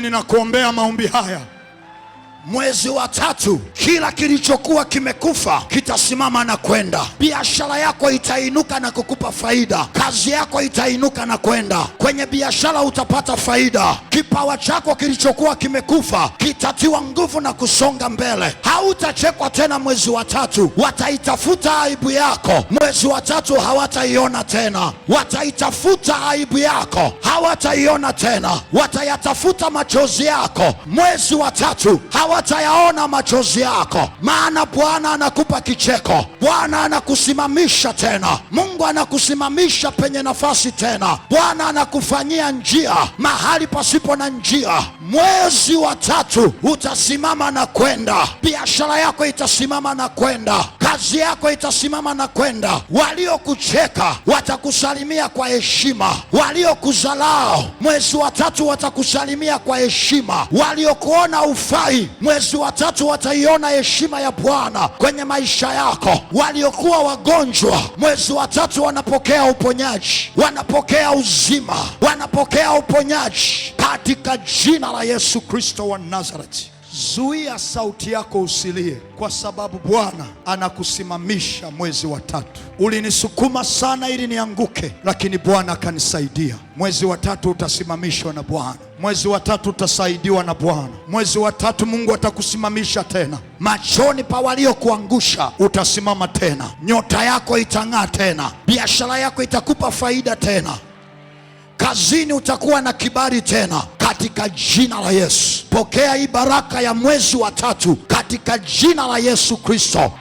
Ninakuombea maombi haya. Mwezi wa tatu, kila kilichokuwa kimekufa kitasimama na kwenda. Biashara yako itainuka na kukupa faida. Kazi yako itainuka na kwenda. Kwenye biashara utapata faida. Kipawa chako kilichokuwa kimekufa kitatiwa nguvu na kusonga mbele. Hautachekwa tena mwezi wa tatu. Wataitafuta aibu yako mwezi wa tatu, hawataiona tena. Wataitafuta aibu yako, hawataiona tena. Watayatafuta machozi yako mwezi wa tatu, hawatayaona machozi yako. Maana Bwana anakupa kicheko. Bwana anakusimamisha tena. Mungu anakusimamisha penye nafasi tena. Bwana anakufanyia njia mahali pasipo na njia. Mwezi wa tatu utasimama na kwenda. Biashara yako itasimama na kwenda. Kazi yako itasimama na kwenda. Waliokucheka watakusalimia kwa heshima. Waliokudharau mwezi wa tatu watakusalimia kwa heshima. Waliokuona ufai mwezi wa tatu wataiona heshima ya Bwana kwenye maisha yako. Waliokuwa wagonjwa mwezi wa tatu wanapokea uponyaji, wanapokea uzima, wanapokea uponyaji katika jina la Yesu Kristo wa Nazareti. Zuia sauti yako usilie, kwa sababu Bwana anakusimamisha mwezi wa tatu. Ulinisukuma sana ili nianguke, lakini Bwana akanisaidia. Mwezi wa tatu utasimamishwa na Bwana. Mwezi wa tatu utasaidiwa na Bwana. Mwezi wa tatu Mungu atakusimamisha tena. Machoni pa waliokuangusha utasimama tena. Nyota yako itang'aa tena. Biashara yako itakupa faida tena. Kazini utakuwa na kibali tena katika jina la Yesu. Pokea hii baraka ya mwezi wa tatu katika jina la Yesu Kristo.